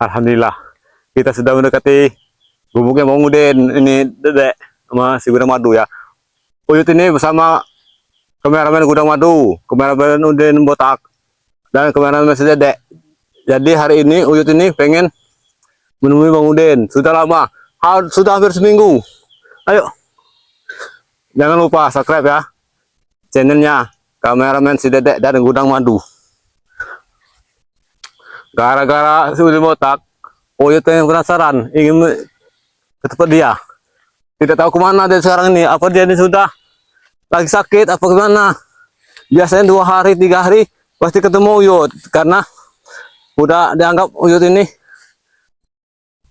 Alhamdulillah kita sudah mendekati gubuknya Bang Udin. Ini Dedek sama si Gudang Madu ya. Uyut ini bersama kameramen Gudang Madu, kameramen Udin Botak, dan kameramen si Dedek. Jadi hari ini Uyut ini pengen menemui Bang Udin. Sudah lama, sudah hampir seminggu. Ayo, jangan lupa subscribe ya channelnya kameramen si Dedek dan Gudang Madu. Gara-gara si Udin Botak, Uyut yang penasaran ingin ke tempat dia. Tidak tahu kemana dia sekarang ini. Apa dia ini sudah lagi sakit apa gimana? Biasanya 2 hari 3 hari pasti ketemu Uyut, karena udah dianggap Uyut ini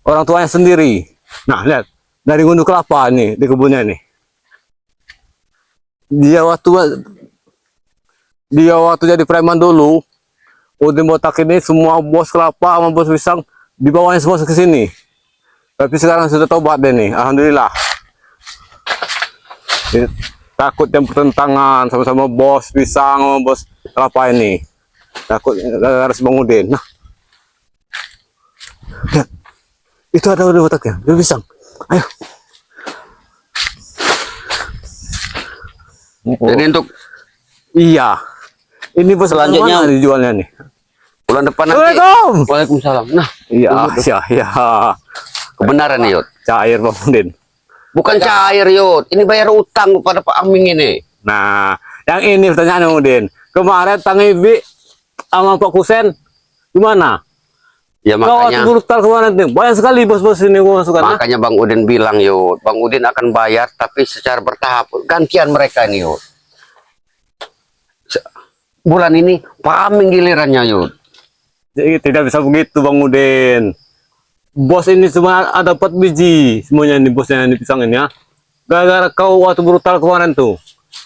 orang tuanya sendiri. Nah lihat, dari gunung kelapa nih di kebunnya nih. Dia waktu jadi preman dulu, Udin Botak ini semua bos kelapa sama bos pisang dibawanya semua ke sini. Tapi sekarang sudah tobat deh nih, alhamdulillah. Takut yang pertentangan sama-sama bos pisang sama bos kelapa ini. Takut harus Bang Udin. Nah, lihat, itu ada Udin Botaknya, dia pisang. Ayo. Jadi untuk iya, ini bos selanjutnya dijualnya nih. bulan depan nanti. Assalamualaikum. Waalaikumsalam. Nah, Iya. kebenaran nih Yud. Cair Bang Udin. Bukan cair Yud, ini bayar utang kepada Pak Aming ini. Nah, yang ini pertanyaan Bang Udin. Kemarin Tang Ibi sama Pak Kusen gimana? Ya makanya. Brutal kemarin nih. Banyak sekali bos-bos ini masukan. Makanya Bang Udin bilang Yud, Bang Udin akan bayar tapi secara bertahap. Gantian mereka ini Yud. Bulan ini Pak Aming gilirannya Yud. Jadi tidak bisa begitu Bang Udin. Bos ini cuma ada 4 biji semuanya nih bosnya ini pisang ini ya. Gara-gara kau waktu brutal kemarin tuh.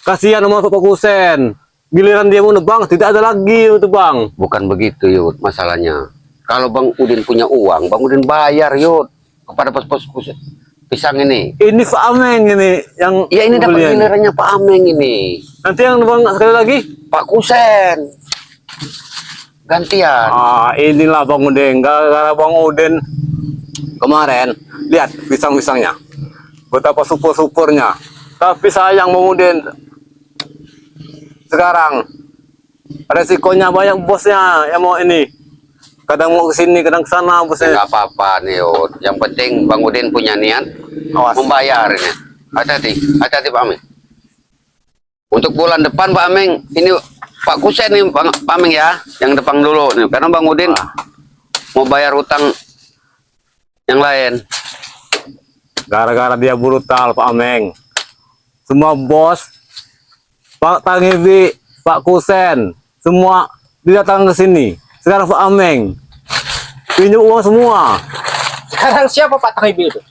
Kasihan sama Pak Kusen. Giliran dia mau nebang tidak ada lagi untuk Bang. Bukan begitu Yud masalahnya. Kalau Bang Udin punya uang, Bang Udin bayar Yud kepada pos-pos pisang ini. Ini Pak Ameng ini yang ya ini dapat gilirannya Pak Ameng ini. Nanti yang nebang sekali lagi Pak Kusen. Gantian. Inilah Bang Udin. Gara-gara Bang Udin kemarin lihat pisang-pisangnya betapa super-supernya, tapi sayang Bang Udin sekarang resikonya banyak bosnya yang mau ini, kadang mau kesini kadang kesana bosnya. Nggak apa-apa nih Yud. Yang penting Bang Udin punya niat membayar ini. Hati-hati Pak Aming. Untuk bulan depan Pak Aming ini Pak Kusen nih Pak Aming ya, yang depan dulu nih, karena Bang Udin mau bayar utang yang lain. Gara-gara dia brutal Pak Ameng, semua bos Pak Tang Ibi, Pak Kusen semua didatang ke sini. Sekarang Pak Ameng pinjam uang semua. Sekarang siapa Pak Tang Ibi itu?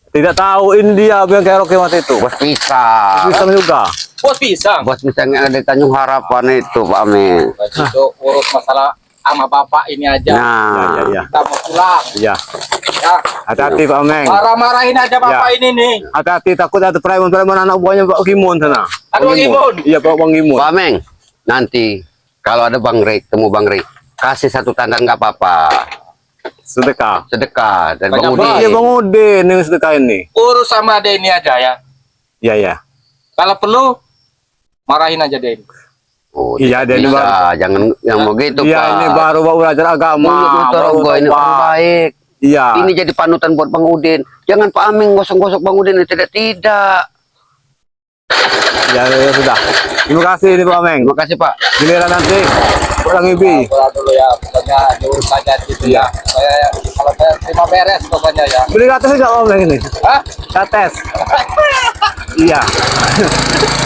Tidak tahu, ini dia yang keroke waktu itu. Bos pisang. Pisang juga. Bos pisang. Bos pisang yang ada di Tanjung Harapan itu Pak Aming. Itu urus masalah sama bapak ini aja. Nah, Ya. Kita mau pulang. Iya. Ya. Hati-hati Pak Ameng. Marah-marahin aja bapak Ya. ini nih. Hati-hati, takut ada preman-preman anak buahnya Pak Gimun sana. Ada Bang Gimun. Iya Pak Bang Gimun. Pak Aming, nanti kalau ada Bang Rey, temu Bang Rey, kasih 1 tandan nggak apa-apa. Sedekah. Sedekah dari Bang Banyak Udin. Iya Bang Udin yang sedekah ini. Urus sama dia ini aja ya. Iya. Kalau perlu marahin aja dia ini. Oh, Iya, tidak dia bisa. Jangan yang begitu Iya, Pak. ini baru belajar agama. Ini orang baik. Iya. Ini jadi panutan buat Bang Udin. Jangan Pak Aming gosok-gosok Bang Udin. Tidak. Ya sudah. Terima kasih ini Pak Ameng. Terima kasih Pak. Giliran nanti pulang Ibi. Pulang dulu ya. Pokoknya diurus aja gitu ya. Kalau saya terima beres pokoknya ya. Beli kates enggak Pak Ameng ini? Hah? Kates. Iya.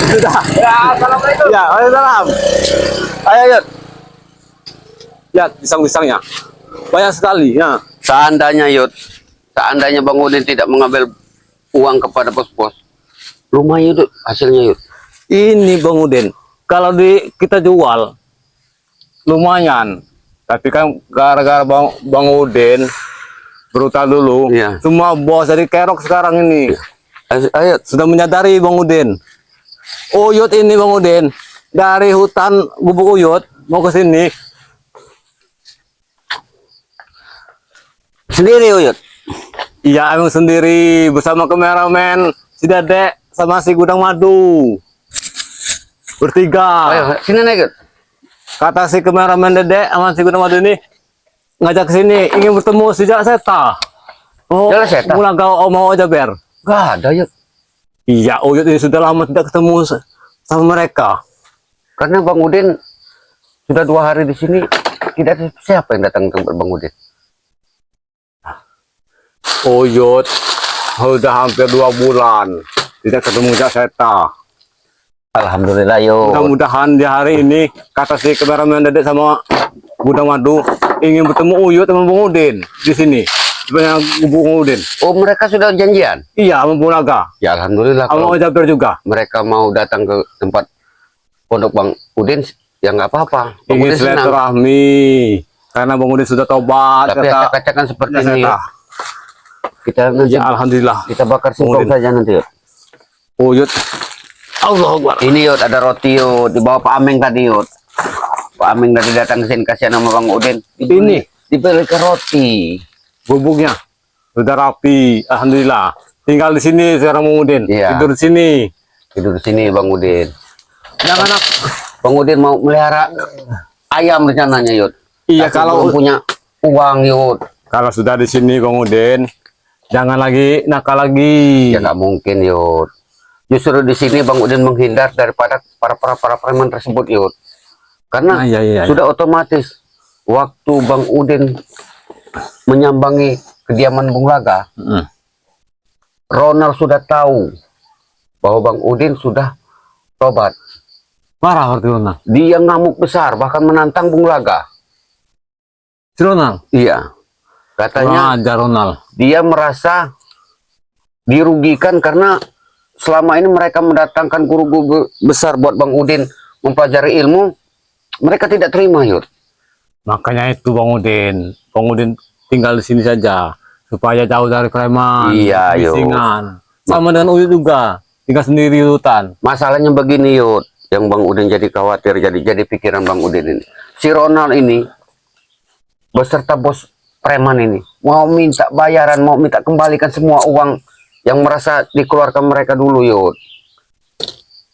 Sudah. Ya, assalamualaikum. Ya, waalaikumsalam. Ayo, Yud. Lihat pisang-pisangnya. Banyak sekali ya. Seandainya Bang Udin tidak mengambil uang kepada pos-pos, lumayan Yud hasilnya Yud. Ini Bang Udin, kalau kita jual lumayan, tapi kan gara-gara Bang Udin brutal dulu, Iya. semua bos dari kerok sekarang ini Ayo. sudah menyadari Bang Udin. Uyut ini Bang Udin dari hutan Gubuk Uyut mau ke sini Sendiri Uyut. Iya, emang sendiri bersama kameramen si Dedek sama si Gudang Madu. Bertiga. Ayo, sini naik. Yud. Kata si kameramen Dedek sama si Gudang Madu ini ngajak ke sini ingin bertemu si Jalak Seta. Oh, Jalak Seta? pulang kau mau aja ber. Gak ada Yud. Iya, Uyut ini sudah lama tidak ketemu sama mereka. Karena Bang Udin sudah 2 hari di sini, tidak ada siapa yang datang ke tempat Bang Udin. Uyut sudah hampir 2 bulan tidak ketemu Jalak Seta. Alhamdulillah Yud. Mudah-mudahan di hari ini kata si kameramen Dedek sama Gudang Madu ingin bertemu Uyut sama Bang Udin di sini. Banyak Bang Udin. Oh, mereka sudah janjian? Iya, sama Bung Naga. Ya Alhamdulillah. Sama Kalau Jaber juga. mereka mau datang ke tempat pondok Bang Udin, ya nggak apa-apa. Bang Ingin Udin senang. silaturahmi karena Bang Udin sudah tobat. Tapi acak-acakan seperti Jalak ini, Seta. Yud. Kita nanti Ya, alhamdulillah. kita bakar singkong Udin. saja nanti Yud. Uyut. Allah Akbar. Ini Yud, ada roti Yud, dibawa Pak Ameng tadi Yud. Pak Ameng tadi datang ke sini kasihan sama Bang Udin. Ini diberikan roti. bubuknya sudah rapi, alhamdulillah. Tinggal di sini sekarang Bang Udin. Iya. Tidur di sini. Tidur di sini Bang Udin. Jangan nak. Bang Udin mau melihara ayam rencananya Yud. Iya, Tapi kalau belum punya uang Yud. kalau sudah di sini Bang Udin, jangan lagi nakal lagi. Ya nggak mungkin Yud. Justru di sini Bang Udin menghindar daripada para preman tersebut Yud. Karena Iya. sudah otomatis waktu Bang Udin menyambangi kediaman Bung Laga, Mm. Ronald sudah tahu bahwa Bang Udin sudah tobat. Marah waktu Ronald. Dia ngamuk besar, bahkan menantang Bung Laga. Si Ronald. Iya. Katanya Ajar Ronald. dia merasa dirugikan karena selama ini mereka mendatangkan guru-guru besar buat Bang Udin mempelajari ilmu. Mereka tidak terima, Yud. Makanya itu Bang Udin. Bang Udin tinggal di sini saja supaya jauh dari preman. Iya, Yud. bisingan. Sama dengan Uyut juga. Tinggal sendiri di hutan. Masalahnya begini, Yud. Yang Bang Udin jadi khawatir, jadi pikiran Bang Udin ini. Si Ronald ini beserta bos preman ini mau minta bayaran, mau minta kembalikan semua uang yang merasa dikeluarkan mereka dulu, Yud.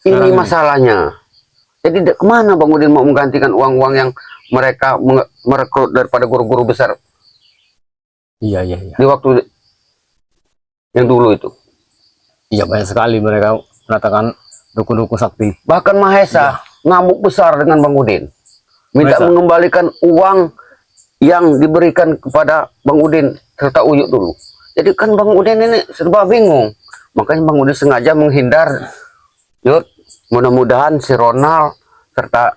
Ini masalahnya. Jadi kemana Bang Udin mau menggantikan uang-uang yang mereka merekrut daripada guru-guru besar Iya. di waktu yang dulu itu? Iya, banyak sekali mereka mengatakan dukun-dukun sakti. Bahkan Mahesa ngamuk besar dengan Bang Udin. Minta Mahesa? mengembalikan uang yang diberikan kepada Bang Udin serta Uyut dulu. Jadi kan Bang Udin ini serba bingung. Makanya Bang Udin sengaja menghindar. Yud, mudah-mudahan si Ronald serta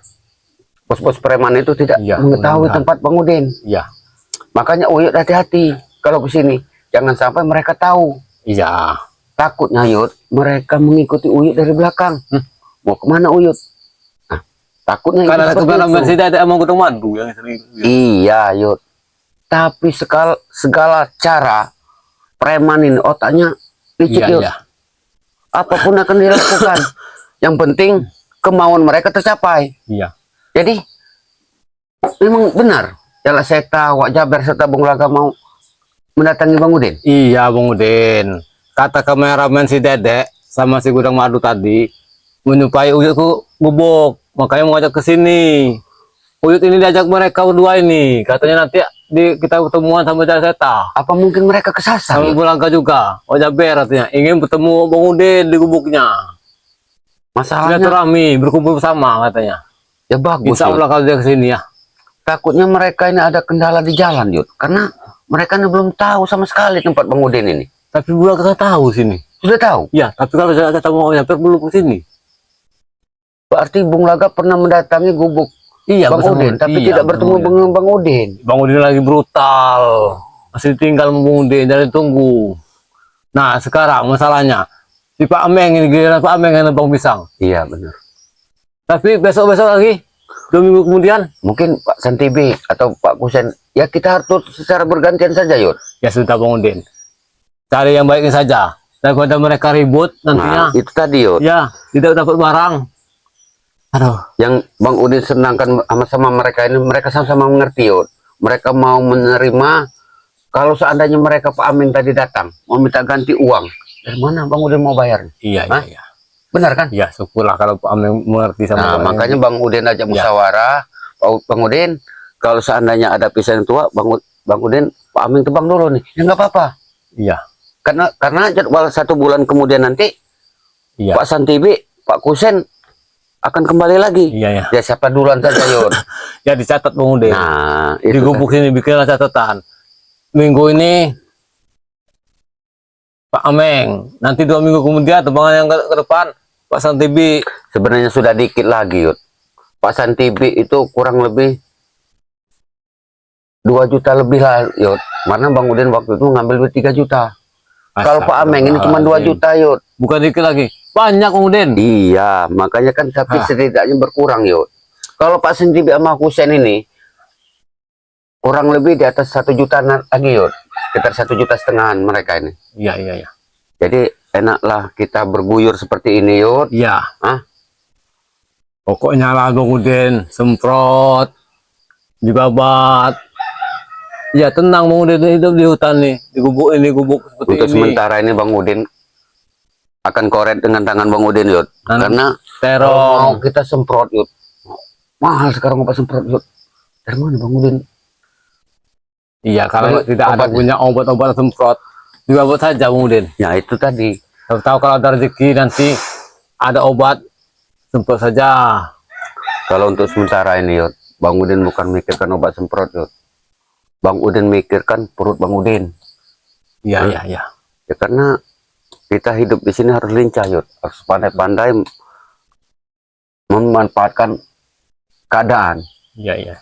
bos-bos preman itu tidak Iya, mengetahui mudah-mudahan. tempat Bang Udin. Iya. Makanya Uyut hati-hati kalau ke sini. Jangan sampai mereka tahu. Iya. Takutnya Yud, mereka mengikuti Uyut dari belakang. Mau kemana Uyut? Nah, takutnya Karena ada seperti kameramen itu. sih ada emang Gudang Madu yang sering. Iya Yud. Tapi segala cara preman ini otaknya licik Yud. Iya. Apapun akan dilakukan. Yang penting kemauan mereka tercapai. Iya. Jadi memang benar. Jalak Seta, Wak Jaber serta Bung Laga mau mendatangi Bang Udin. Iya, Bang Udin. Kata kameramen si Dedek sama si Gudang Madu tadi menyupai Uyut ku gubuk, makanya mau ajak ke sini. Uyut ini diajak mereka berdua ini, katanya nanti kita ketemuan sama Jalak Seta. Apa mungkin mereka kesasar? Sama Yud? Bung Laga juga, Jaber katanya ingin bertemu Bang Udin di gubuknya. Masalahnya Silaturahmi, berkumpul bersama katanya. ya bagus. Insya Yud. Allah kalau dia ke sini ya. Takutnya mereka ini ada kendala di jalan, Yud. Karena mereka ini belum tahu sama sekali tempat Bang Udin ini. Tapi Bung Laga tahu sini. Sudah tahu? Ya, tapi kalau Jalak Seta mau Jaber belum ke sini. Berarti Bung Laga pernah mendatangi gubuk Iya, Bang bersama- Udin, tapi iya, tidak bertemu bersama dengan Bang Udin. Bang Udin lagi brutal, masih tinggal Bang Udin dari tunggu. Nah sekarang masalahnya si Pak Ameng ini giliran Pak Ameng yang nebang pisang. Iya benar. Tapi besok lagi 2 minggu kemudian Mungkin Pak Santibi atau Pak Kusen, ya kita harus secara bergantian saja, Yud. ya sudah Bang Udin. Cari yang baiknya saja daripada mereka ribut nantinya. Nah, itu tadi, Yud. Ya tidak dapat barang. Aduh. Yang Bang Udin senangkan sama mereka ini, mereka sama-sama mengerti, Yud. Mereka mau menerima kalau seandainya mereka Pak Aming tadi datang mau minta ganti uang, dari mana Bang Udin mau bayar? Iya, Hah? iya. Benar kan? Ya, syukurlah kalau Pak Aming mengerti sama Nah, orang makanya ini. Bang Udin ajak musyawarah. Bang Udin, kalau seandainya ada pisah yang tua, Bang Udin, Pak Aming tebang dulu nih. Ya nggak apa-apa. Iya, Karena jadwal 1 bulan kemudian nanti iya. Pak Santibi, Pak Kusen akan kembali lagi. Iya, ya. Ya siapa duluan saja Yud. Ya dicatat Bang Udin. Nah, Di itu gubuk sini bikinlah catatan. Minggu ini Pak Ameng, nanti 2 minggu kemudian tebangan yang ke depan Pak Santibi. sebenarnya sudah dikit lagi Yud. Pak Santibi itu kurang lebih 2 juta lebih lah Yud. Mana Bang Udin waktu itu ngambil duit 3 juta. Kalau Pak Ameng ini cuma 2 juta Yud. Bukan dikit lagi, banyak Bang Udin. Iya, makanya kan tapi setidaknya berkurang Yud. Kalau Pak Santibi sama Kusen ini kurang lebih di atas 1 juta lagi Yud. Sekitar 1,5 juta mereka ini. Iya, iya, iya. Jadi enaklah kita berguyur seperti ini Yud. Iya. Hah? Pokoknya lah Bang Udin, semprot, dibabat. Ya tenang Bang Udin, hidup di hutan nih, di gubuk ini, gubuk seperti Untuk ini. sementara ini Bang Udin akan koret dengan tangan Bang Udin Yud. Karena terong. kalau mau kita semprot Yud, mahal sekarang obat semprot Yud. Dari mana Bang Udin? Iya, kalau Baik, tidak ada obatnya. punya obat-obat semprot, dibabat saja Bang Udin. Ya itu tadi. Tahu kalau ada rezeki nanti ada obat, semprot saja. Kalau untuk sementara ini Yud, Bang Udin bukan mikirkan obat semprot Yud. Bang Udin mikirkan perut Bang Udin. Iya, iya, iya. Ya karena kita hidup di sini harus lincah Yud, harus pandai-pandai memanfaatkan keadaan. Iya, iya.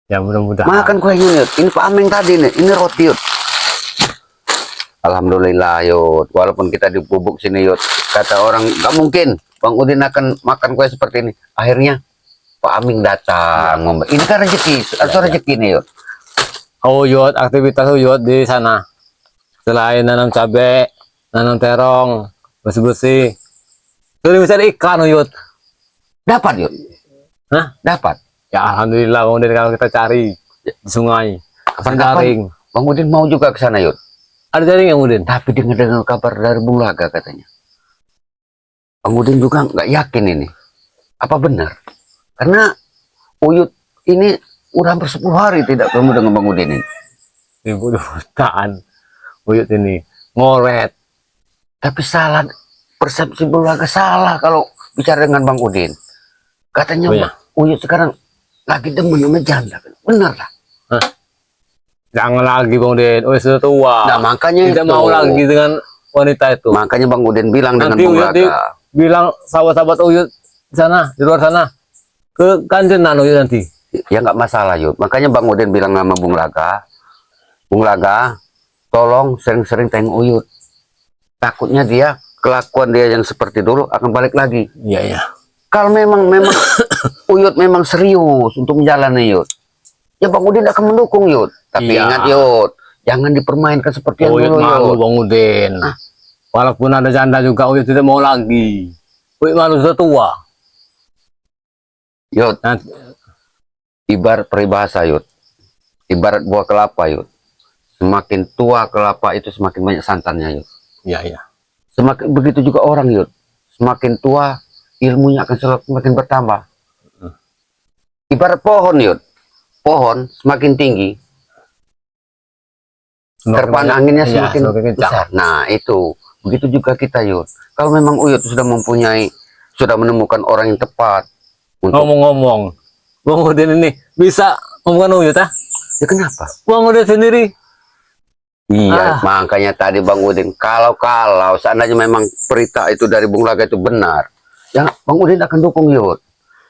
Ya mudah-mudahan. Makan kuenya Yud. Ini Pak Ameng tadi nih, ini roti Yud. Alhamdulillah Yud, walaupun kita di gubuk sini Yud, kata orang nggak mungkin Bang Udin akan makan kue seperti ini. Akhirnya Pak Aming datang. Ini kan rezeki, atau rezeki nih Yud. Oh Yud, aktivitas Yud di sana. Selain nanam cabai, nanam terong, bersih-bersih. Sudah bisa ikan Yud. Dapat Yud. Hah? Dapat. Ya alhamdulillah Bang Udin, kalau kita cari di sungai. Pasang jaring. Bang Udin mau juga ke sana Yud. Ada jaring yang Udin? Tapi dengar-dengar kabar dari Bung Laga katanya. Bang Udin juga nggak yakin ini. Apa benar? Karena Uyut ini udah hampir 10 hari tidak ketemu dengan Bang Udin ini. Ibu hutan. Uyut ini ngoret. Tapi salah, persepsi Bung Laga salah kalau bicara dengan Bang Udin. Katanya Oh, ya? Uyut sekarang lagi demen sama janda. Benar lah. Hah? Jangan lagi Bang Udin, oh sudah tua. Nah makanya Tidak itu. mau lagi dengan wanita itu. Makanya Bang Udin bilang Nanti dengan Bung Uyut Laga. bilang sahabat-sahabat Uyut di sana, di luar sana, ke Kanjenan Uyut nanti. Ya nggak masalah Yud. Makanya Bang Udin bilang sama Bung Laga, tolong sering-sering tengok Uyut. Takutnya dia, kelakuan dia yang seperti dulu akan balik lagi. Iya, iya. Kalau memang Uyut memang serius untuk menjalani Yud, ya Bang Udin akan mendukung Yud. Tapi Iya. ingat Yud, jangan dipermainkan seperti yang Uyut dulu malu Yud. Bang Udin. Walaupun ada janda juga Uyut tidak mau lagi. Uyut malu sudah tua. Yud, Nanti, ibarat peribahasa Yud, ibarat buah kelapa Yud. Semakin tua kelapa itu semakin banyak santannya Yud. iya, iya. Semakin begitu juga orang Yud, semakin tua ilmunya akan semakin bertambah. Ibarat pohon Yud, pohon semakin tinggi, terpaan anginnya Iya, semakin kencang. besar. Nah itu, begitu juga kita Yud. Kalau memang Uyut sudah menemukan orang yang tepat untuk, Ngomong-ngomong, Bang Udin ini bisa ngomongkan Uyut ah? ya kenapa? Bang Udin sendiri. Iya, makanya tadi Bang Udin, kalau seandainya memang berita itu dari Bung Laga itu benar, ya Bang Udin akan dukung Yud.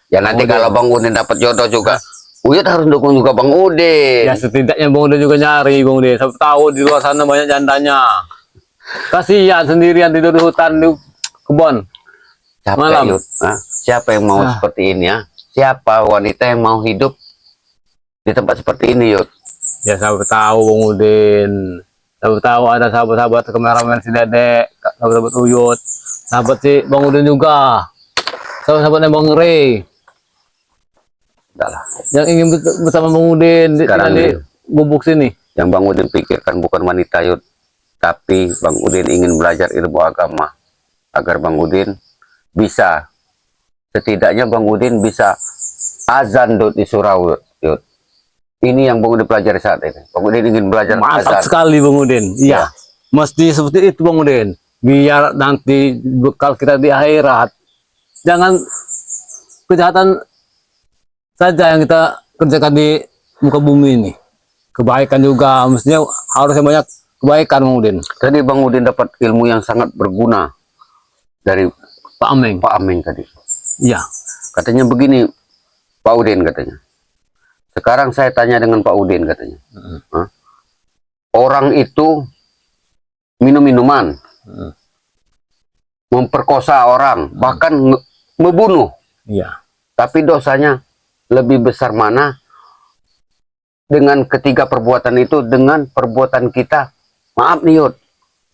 Ya nanti Udin. kalau Bang Udin dapat jodoh juga, Uyut harus dukung juga Bang Udin. Ya setidaknya Bang Udin juga nyari Bang Udin. Siapa tahu di luar sana banyak jandanya. Kasihan sendirian tidur di hutan di kebun. Capek malam. Yud. Hah? Siapa yang mau seperti ini ya? Siapa wanita yang mau hidup di tempat seperti ini Yud? Ya siapa tahu Bang Udin. Siapa tahu ada sahabat-sahabat kameramen si Dedek, sahabat-sahabat Uyut, sahabat si Bang Udin juga, sahabat-sahabatnya Bang Rey Udah lah. yang ingin bersama Bang Udin Sekarang di ini, gubuk sini. Yang Bang Udin pikirkan bukan wanita Yud, tapi Bang Udin ingin belajar ilmu agama agar Bang Udin bisa, setidaknya Bang Udin bisa azan Dut di surau Yud. Ini yang Bang Udin pelajari saat ini. Bang Udin ingin belajar Mantap azan. sekali Bang Udin. Iya. Ya. Mesti seperti itu Bang Udin. Biar nanti bekal kita di akhirat. Jangan kejahatan saja yang kita kerjakan di muka bumi ini. Kebaikan juga, mestinya harusnya banyak kebaikan Bang Udin. Tadi Bang Udin dapat ilmu yang sangat berguna dari Pak Ameng. Pak Ameng tadi. Iya. Katanya begini, Pak Udin katanya. Sekarang saya tanya dengan Pak Udin katanya. Hah? Orang itu minum minuman, memperkosa orang, bahkan membunuh. Iya. Tapi dosanya lebih besar mana dengan ketiga perbuatan itu dengan perbuatan kita, maaf nih Yud,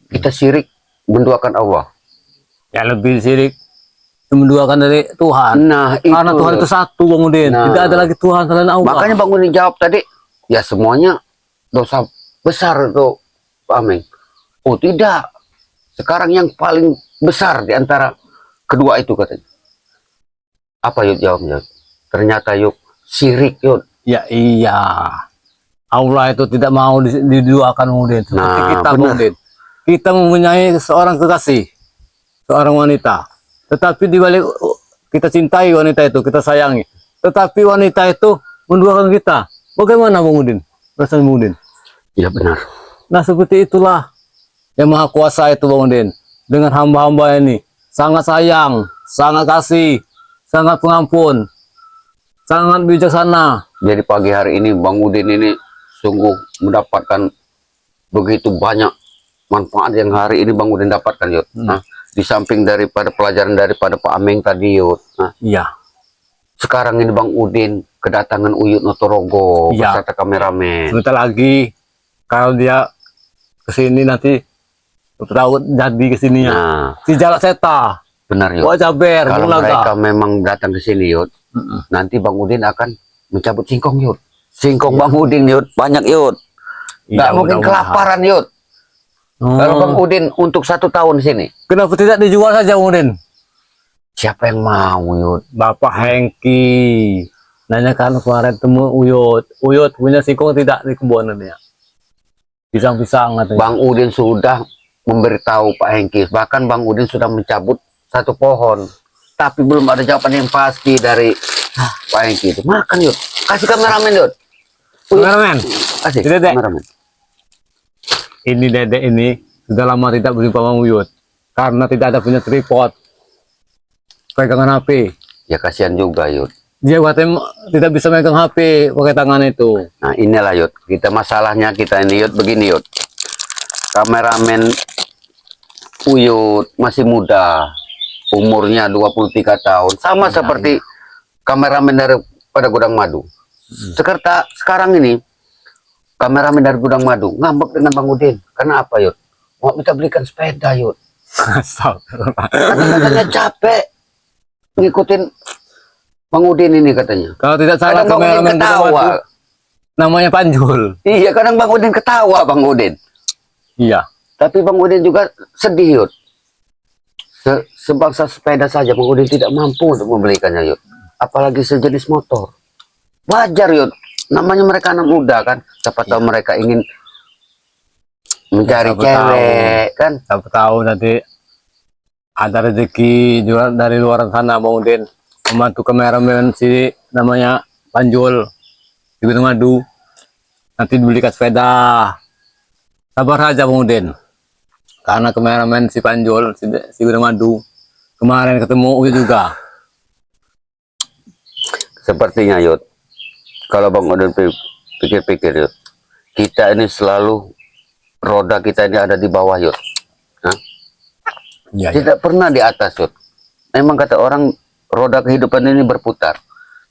kita syirik menduakan Allah. Ya lebih sirik menduakan dari Tuhan. Nah, Karena itu, Tuhan Yud. itu satu Bang Udin. Nah. Tidak ada lagi Tuhan selain Allah. Makanya Bang Udin jawab tadi, ya semuanya dosa besar itu, Pak Ameng. Oh tidak, sekarang yang paling besar di antara kedua itu katanya. Apa Yud jawabnya? Ternyata Yud, syirik Yud. Ya iya. Allah itu tidak mau diduakan Bang Udin. Seperti Nah, kita Bang benar. Udin. Kita mempunyai seorang kekasih, seorang wanita. Tetapi di balik kita cintai wanita itu, kita sayangi. Tetapi wanita itu menduakan kita. Bagaimana Bang Udin? Perasaan Bang Udin? Ya benar. Nah seperti itulah yang maha kuasa itu Bang Udin. Dengan hamba-hamba ini. Sangat sayang, sangat kasih, sangat pengampun, sangat bijaksana. Jadi pagi hari ini Bang Udin ini sungguh mendapatkan begitu banyak manfaat yang hari ini Bang Udin dapatkan Yud. Nah, di samping daripada pelajaran daripada Pak Ameng tadi Yud. Nah, Iya. sekarang ini Bang Udin kedatangan Uyut Notorogo Iya. beserta kameramen. Sebentar lagi kalau dia kesini nanti tahu jadi kesininya. Nah, Si Jalak Seta, benar Yud. Wah Jaber, Kalau Bulaga. mereka memang datang ke sini Yud, nanti Bang Udin akan mencabut singkong Yud. Singkong Bang Udin Yud, banyak Yud. Nggak Iya, mungkin mudah-mudahan. kelaparan Yud. Kalau Bang Udin untuk 1 tahun sini, Kenapa tidak dijual saja Bang Udin? siapa yang mau Yud? Bapak Hengki nanyakan kemarin temu Uyut. Uyut punya singkong tidak di kebunannya? Pisang-pisang katanya. Bang Udin sudah memberitahu Pak Hengki, bahkan Bang Udin sudah mencabut 1 pohon, tapi belum ada jawaban yang pasti dari Pak Hengki itu. Makan Yud, kasih kameramen Yud. Kameramen, Kasih Tidak, Dek. kameramen. ini dedek ini sudah lama tidak berjumpa Bang Uyut karena tidak ada punya tripod pegangan HP. Ya kasihan juga Yud. Dia katanya tidak bisa megang HP pakai tangan itu. Nah inilah Yud, kita masalahnya kita ini Yud begini Yud. Kameramen Uyut masih muda, umurnya 23 tahun, sama seperti kameramen daripada Gudang Madu. Sekarang ini kameramen dari Gudang Madu ngambek dengan Bang Udin. Karena apa Yud? Mau minta belikan sepeda Yud. Katanya capek ngikutin Bang Udin ini katanya. Kalau tidak salah Kadang Bang Udin kameramen ketawa. Gudang Madu namanya Panjul. Iya, kadang Bang Udin ketawa Bang Udin. Iya. Tapi Bang Udin juga sedih Yud. Sebangsa sepeda saja Bang Udin tidak mampu untuk membelikannya Yud. Apalagi sejenis motor. Wajar Yud. Namanya mereka anak muda kan. Siapa tahu mereka ingin mencari Siapa cewek kan. Siapa tahu nanti ada rezeki juga dari luar sana Bang Udin. Membantu kameramen si namanya Panjul di Gunung Madu. Nanti dibelikan sepeda. Sabar saja Bang Udin. Karena kameramen si Panjul si Gunung Madu kemarin ketemu Uyut juga. Sepertinya Yud. Kalau Bang Udin pikir-pikir Yud. Kita ini selalu roda kita ini ada di bawah Yud. Hah? Iya. Tidak pernah di atas Yud. Memang kata orang roda kehidupan ini berputar.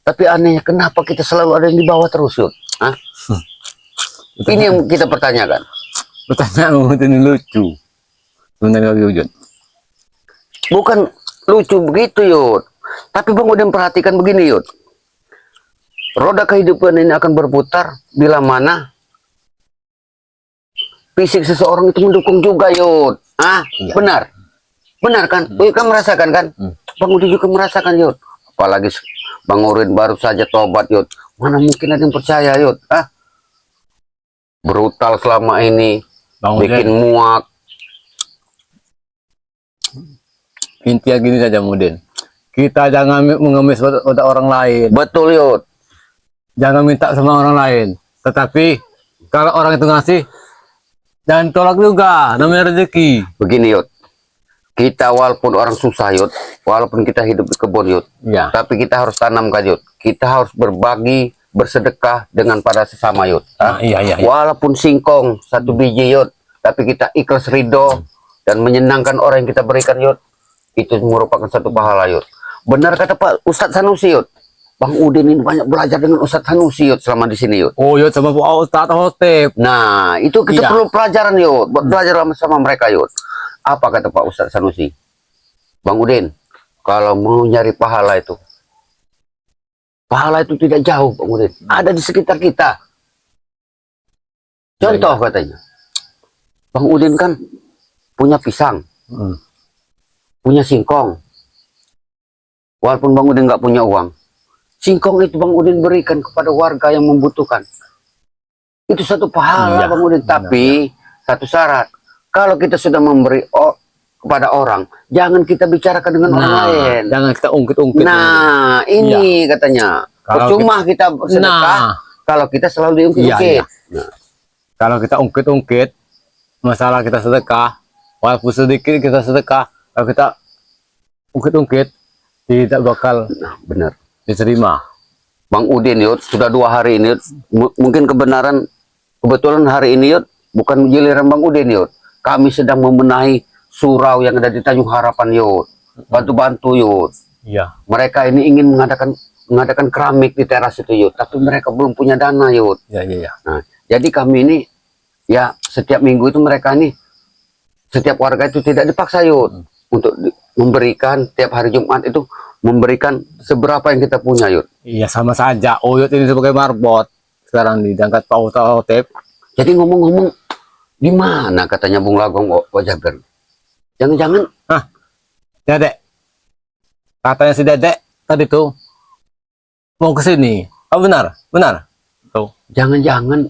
Tapi anehnya kenapa kita selalu ada di bawah terus Yud? Hah? Ini yang kita pertanyakan. Pertanyaan Bang Udin ini lucu. Sebenarnya Uyut. Bukan lucu begitu Yud. Tapi Bang Udin perhatikan begini Yud. Roda kehidupan ini akan berputar bila mana fisik seseorang itu mendukung juga, Yud. Iya. Benar. Benar kan? Uyut kan merasakan kan? Bang Udin juga merasakan, Yud. Apalagi Bang Udin baru saja tobat, Yud. Mana mungkin ada yang percaya, Yud? Brutal selama ini, Bang bikin Udin, muak. intinya gini saja Udin. Kita jangan mengemis pada orang lain. Betul, Yud. Jangan minta sama orang lain. Tetapi kalau orang itu ngasih, jangan tolak juga. Namanya rezeki. Begini, Yud. Kita walaupun orang susah, Yud. Walaupun kita hidup di kebun, Yud. Ya. Tapi kita harus tanamkan, Yud. Kita harus berbagi, bersedekah dengan pada sesama, Yud. Iya. Walaupun singkong satu biji, Yud. Tapi kita ikhlas ridho dan menyenangkan orang yang kita berikan, Yud. Itu merupakan satu pahala, Yud. Benar kata Pak Ustadz Sanusi, Yud. Bang Udin ini banyak belajar dengan Ustadz Sanusi, Yud, selama di sini, Yud. Oh, Yud sama Bu Ustadz Hotep. Nah, itu kita Iya. perlu pelajaran, Yud. Belajar sama mereka, Yud. Apa kata Pak Ustadz Sanusi? Bang Udin, kalau mau nyari pahala itu tidak jauh, Bang Udin. Ada di sekitar kita. Contoh katanya. Bang Udin kan punya pisang, punya singkong. Walaupun Bang Udin nggak punya uang, singkong itu Bang Udin berikan kepada warga yang membutuhkan. Itu satu pahala, Iya, Bang Udin. Tapi satu syarat, kalau kita sudah memberi kepada orang, jangan kita bicarakan dengan orang lain. Jangan kita ungkit-ungkit. Nah, ini katanya. Kalau Percuma kita sedekah kalau kita selalu diungkit-ungkit. Iya. Kalau kita ungkit-ungkit masalah kita sedekah, walaupun sedikit kita sedekah, kalau kita ungkit-ungkit tidak bakal Benar. diterima. Bang Udin, Yud, sudah 2 hari ini, Yud. Mungkin kebetulan hari ini, Yud, bukan giliran Bang Udin, Yud. Kami sedang membenahi surau yang ada di Tanjung Harapan, Yud. Bantu-bantu, Yud. Iya. Mereka ini ingin mengadakan keramik di teras itu, Yud. Tapi mereka belum punya dana, Yud. Iya. Nah, jadi kami ini, ya setiap minggu itu mereka ini, setiap warga itu tidak dipaksa, Yud. Untuk memberikan tiap hari Jumat itu, memberikan seberapa yang kita punya, Yud. Iya, sama saja. Oh, Yud ini sebagai marbot. Sekarang diangkat Pak Ustadz Hotep. Jadi ngomong-ngomong, di mana katanya Bung Lagong wajah ber? Jangan-jangan, Dedek. Katanya si Dedek tadi tuh mau ke sini. Oh, benar. Tuh. jangan-jangan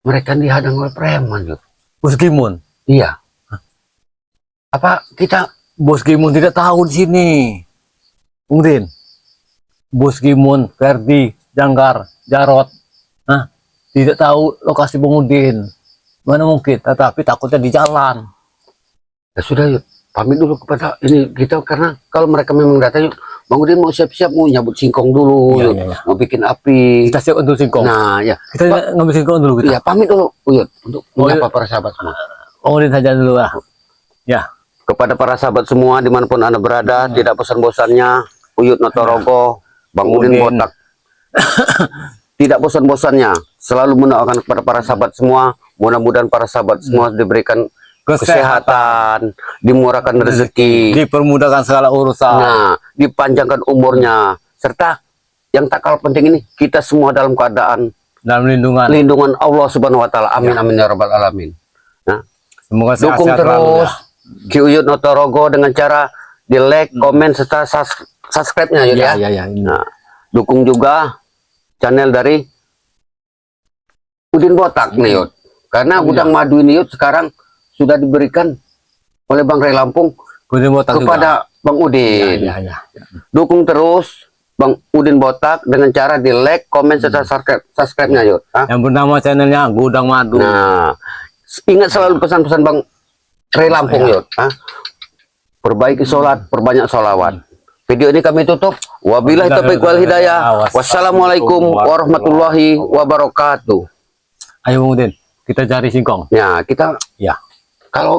mereka dihadang oleh preman, Yud. Bos Gimun. Iya. Apa kita Bos Gimun tidak tahu di sini. Mungkin Bos Gimun, Ferdi, Janggar, Jarot, tidak tahu lokasi Bang Udin. Mana mungkin? Tetapi takutnya di jalan. ya sudah, Yud, pamit dulu kepada ini kita, karena kalau mereka memang datang, Yud, Bang Udin mau siap-siap, mau nyabut singkong dulu, Iya, Yud. iya. Mau bikin api. Kita siap untuk singkong. Nah, ya, Kita ngambil singkong dulu kita. iya, pamit dulu, Yud, untuk Oh, menyapa para sahabat semua. Bang Udin saja dulu lah. Ya. Kepada para sahabat semua dimanapun Anda berada, tidak bosan-bosannya Uyut Notorogo, Bang Udin Udin. Botak. Tidak bosan-bosannya selalu mendoakan kepada para sahabat semua, mudah-mudahan para sahabat semua diberikan kesehatan, dimurahkan rezeki, Dipermudahkan segala urusan. nah, dipanjangkan umurnya, serta yang tak kalah penting ini, kita semua dalam keadaan Dalam lindungan Allah Subhanahu wa taala. Amin amin ya rabbal alamin. Nah, Semoga dukung sehat-sehat selalu, terus ya. Ki Uyut Notorogo dengan cara di like, komen, serta subscribe-nya, Yud, ya. Iya. Nah, dukung juga channel dari Udin Botak nih, Yud. Karena gudang madu ini, Yud, sekarang sudah diberikan oleh Bang Ray Lampung Udin Botak kepada Bang Udin. Iya. Dukung terus Bang Udin Botak dengan cara di like, komen, serta subscribe-nya, Yud. Yang bernama channelnya Gudang Madu. Nah, ingat selalu pesan-pesan Bang Ray Lampung, Yud. Perbaiki sholat, perbanyak sholawat. Video ini kami tutup. Wabillahi taufiq wal hidayah. Wassalamualaikum warahmatullahi wabarakatuh. Ayo Bang Udin, kita cari singkong. Ya, kita Ya. kalau